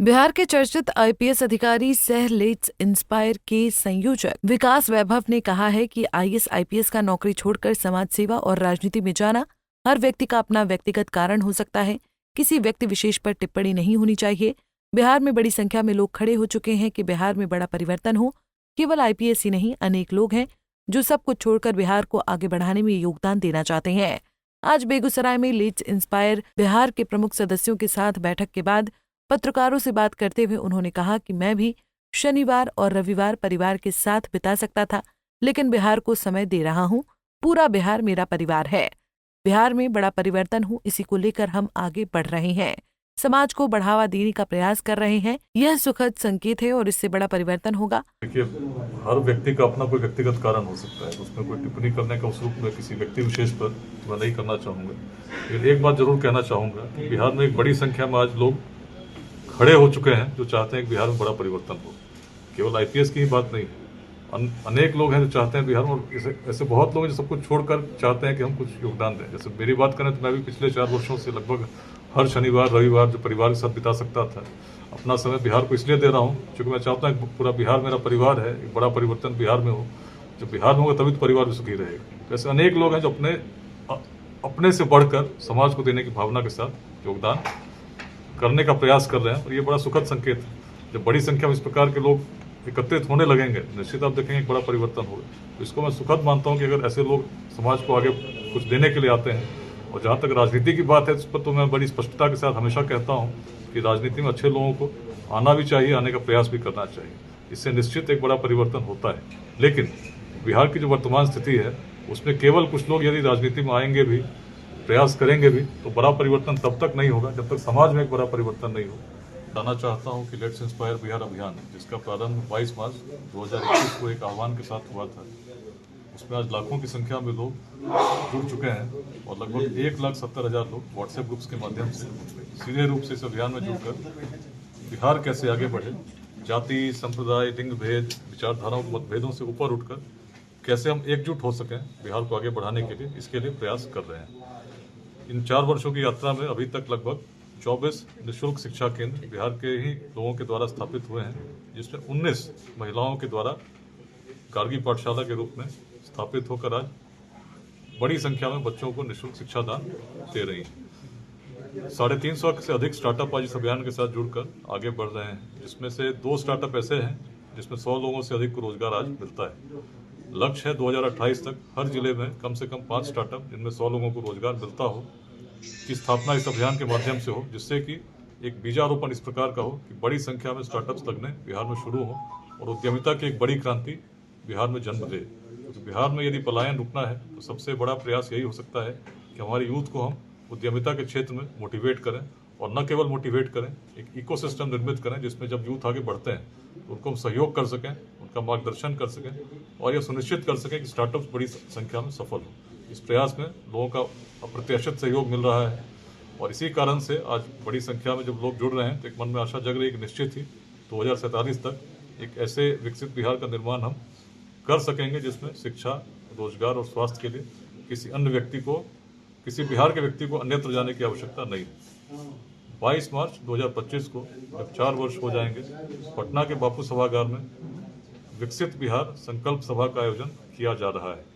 बिहार के चर्चित आईपीएस अधिकारी सह लेट्स इंस्पायर के संयोजक विकास वैभव ने कहा है कि आईएएस आईपीएस का नौकरी छोड़कर समाज सेवा और राजनीति में जाना हर व्यक्ति का अपना व्यक्तिगत कारण हो सकता है। किसी व्यक्ति विशेष पर टिप्पणी नहीं होनी चाहिए। बिहार में बड़ी संख्या में लोग खड़े हो चुके हैं कि बिहार में बड़ा परिवर्तन हो। केवल आईपीएस ही नहीं, अनेक लोग हैं जो सब कुछ छोड़कर बिहार को आगे बढ़ाने में योगदान देना चाहते हैं। आज बेगूसराय में लेट्स इंस्पायर बिहार के प्रमुख सदस्यों के साथ बैठक के बाद पत्रकारों से बात करते हुए उन्होंने कहा कि मैं भी शनिवार और रविवार परिवार के साथ बिता सकता था, लेकिन बिहार को समय दे रहा हूं। पूरा बिहार मेरा परिवार है। बिहार में बड़ा परिवर्तन हो, इसी को लेकर हम आगे बढ़ रहे हैं। समाज को बढ़ावा देने का प्रयास कर रहे हैं। यह सुखद संकेत है और इससे बड़ा परिवर्तन होगा। देखिए, हर व्यक्ति का अपना कोई व्यक्तिगत कारण हो सकता है, उसमें कोई टिप्पणी करने का उस रूप में किसी व्यक्ति विशेष पर मैं नहीं करना चाहूँगा। लेकिन एक बात जरूर कहना चाहूँगा कि बिहार में एक बड़ी संख्या में आज लोग खड़े हो चुके हैं जो चाहते हैं कि बिहार में बड़ा परिवर्तन हो। केवल आईपीएस की ही बात नहीं है, अनेक लोग हैं जो चाहते हैं बिहार में, और ऐसे बहुत लोग हैं जो सब कुछ छोड़कर चाहते हैं कि हम कुछ योगदान दें। जैसे मेरी बात करें तो मैं भी पिछले 4 वर्षों से लगभग हर शनिवार रविवार जो परिवार के साथ बिता सकता था, अपना समय बिहार को इसलिए दे रहा हूँ क्योंकि मैं चाहता हूँ पूरा बिहार मेरा परिवार है। एक बड़ा परिवर्तन बिहार में हो। जब बिहार में होगा तभी तो परिवार भी सुखी रहेगा। ऐसे अनेक लोग हैं जो अपने से बढ़कर समाज को देने की भावना के साथ योगदान करने का प्रयास कर रहे हैं, और ये बड़ा सुखद संकेत है। जब बड़ी संख्या में इस प्रकार के लोग एकत्रित होने लगेंगे, निश्चित आप देखेंगे एक बड़ा परिवर्तन होगा। तो इसको मैं सुखद मानता हूँ कि अगर ऐसे लोग समाज को आगे कुछ देने के लिए आते हैं। और जहाँ तक राजनीति की बात है, उस पर तो मैं बड़ी स्पष्टता के साथ हमेशा कहता हूँ कि राजनीति में अच्छे लोगों को आना भी चाहिए, आने का प्रयास भी करना चाहिए। इससे निश्चित एक बड़ा परिवर्तन होता है। लेकिन बिहार की जो वर्तमान स्थिति है उसमें केवल कुछ लोग यदि राजनीति में आएंगे भी, प्रयास करेंगे भी, तो बड़ा परिवर्तन तब तक नहीं होगा जब तक समाज में एक बड़ा परिवर्तन नहीं हो। बताना चाहता हूं कि लेट्स इंस्पायर बिहार अभियान, जिसका प्रारंभ 22 मार्च 2021 को एक आह्वान के साथ हुआ था, उसमें आज लाखों की संख्या में लोग जुड़ चुके हैं और लगभग 1,70,000 लोग व्हाट्सएप ग्रुप्स के माध्यम से सीधे रूप से इस अभियान में जुड़कर बिहार कैसे आगे बढ़े, जाति, संप्रदाय, लिंग भेद, विचारधाराओं के मतभेदों से ऊपर उठकर कैसे हम एकजुट हो सकें बिहार को आगे बढ़ाने के लिए, इसके लिए प्रयास कर रहे हैं। इन 4 वर्षों की यात्रा में अभी तक लगभग 24 निःशुल्क शिक्षा केंद्र बिहार के ही लोगों के द्वारा स्थापित हुए हैं, जिसमें 19 महिलाओं के द्वारा गार्गी पाठशाला के रूप में स्थापित होकर आज बड़ी संख्या में बच्चों को निःशुल्क शिक्षा दान दे रही हैं। 350 से अधिक स्टार्टअप आज इस अभियान के साथ जुड़कर आगे बढ़ रहे हैं, जिसमें से 2 स्टार्टअप ऐसे हैं जिसमें 100 लोगों से अधिक को रोजगार आज मिलता है। लक्ष्य है 2028 तक हर जिले में कम से कम 5 स्टार्टअप जिनमें 100 लोगों को रोजगार मिलता हो की स्थापना इस अभियान के माध्यम से हो, जिससे कि एक बीजारोपण इस प्रकार का हो कि बड़ी संख्या में स्टार्टअप्स लगने बिहार में शुरू हो और उद्यमिता की एक बड़ी क्रांति बिहार में जन्म ले। तो बिहार में यदि पलायन रुकना है तो सबसे बड़ा प्रयास यही हो सकता है कि हमारे यूथ को हम उद्यमिता के क्षेत्र में मोटिवेट करें, और न केवल मोटिवेट करें, एक इकोसिस्टम निर्मित करें जिसमें जब यूथ आगे बढ़ते हैं तो उनको हम सहयोग कर सकें, उनका मार्गदर्शन कर सकें और यह सुनिश्चित कर सकें कि स्टार्टअप्स बड़ी संख्या में सफल हों। इस प्रयास में लोगों का अप्रत्याशित सहयोग मिल रहा है और इसी कारण से आज बड़ी संख्या में जब लोग जुड़ रहे हैं तो एक मन में आशा जग रही है कि निश्चित ही 2047 तक एक ऐसे विकसित बिहार का निर्माण हम कर सकेंगे जिसमें शिक्षा, रोजगार और स्वास्थ्य के लिए किसी अन्य व्यक्ति को, किसी बिहार के व्यक्ति को अन्यत्र जाने की आवश्यकता नहीं है। 22 मार्च 2025 को जब 4 वर्ष हो जाएंगे, पटना के बापू सभागार में विकसित बिहार संकल्प सभा का आयोजन किया जा रहा है।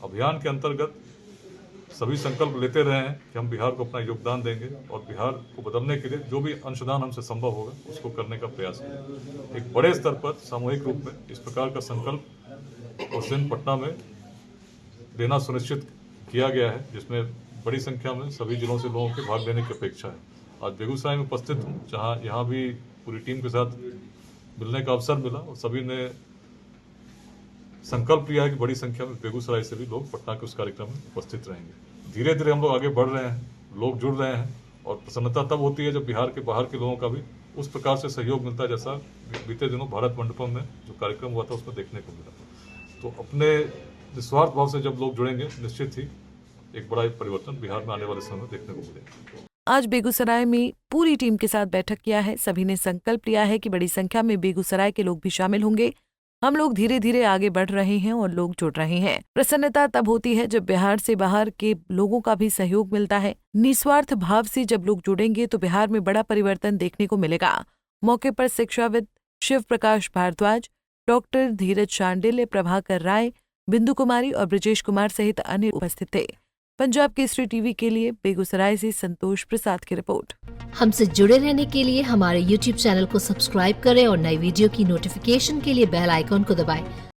अभियान के अंतर्गत सभी संकल्प लेते रहे हैं कि हम बिहार को अपना योगदान देंगे और बिहार को बदलने के लिए जो भी अंशदान हमसे संभव होगा उसको करने का प्रयास करेंगे। एक बड़े स्तर पर सामूहिक रूप में इस प्रकार का संकल्प उस दिन पटना में देना सुनिश्चित किया गया है, जिसमें बड़ी संख्या में सभी जिलों से लोगों के भाग लेने की अपेक्षा है। आज बेगूसराय में उपस्थित हूँ, जहाँ यहाँ भी पूरी टीम के साथ मिलने का अवसर मिला और सभी ने संकल्प लिया है कि बड़ी संख्या में बेगूसराय से भी लोग पटना के उस कार्यक्रम में उपस्थित रहेंगे। धीरे धीरे हम लोग आगे बढ़ रहे हैं, लोग जुड़ रहे हैं और प्रसन्नता तब होती है जब बिहार के बाहर के लोगों का भी उस प्रकार से सहयोग मिलता है जैसा बीते दिनों भारत मंडपम में जो कार्यक्रम हुआ था उसमें देखने को मिला। तो अपने निस्वार्थ भाव से जब लोग जुड़ेंगे, निश्चित ही एक बड़ा परिवर्तन बिहार में आने वाले समय में देखने को मिलेगा। आज बेगूसराय में पूरी टीम के साथ बैठक किया है। सभी ने संकल्प लिया है कि बड़ी संख्या में बेगूसराय के लोग भी शामिल होंगे। हम लोग धीरे धीरे आगे बढ़ रहे हैं और लोग जुड़ रहे हैं। प्रसन्नता तब होती है जब बिहार से बाहर के लोगों का भी सहयोग मिलता है। निस्वार्थ भाव से जब लोग जुड़ेंगे तो बिहार में बड़ा परिवर्तन देखने को मिलेगा मौके पर शिक्षाविद शिव प्रकाश भारद्वाज, डॉक्टर धीरज शांडिल्य, प्रभाकर राय, बिंदु कुमारी और ब्रजेश कुमार सहित अन्य उपस्थित थे। पंजाब केसरी टीवी के लिए बेगूसराय से संतोष प्रसाद की रिपोर्ट। हमसे जुड़े रहने के लिए हमारे YouTube चैनल को सब्सक्राइब करें और नई वीडियो की नोटिफिकेशन के लिए बेल आइकॉन को दबाएं।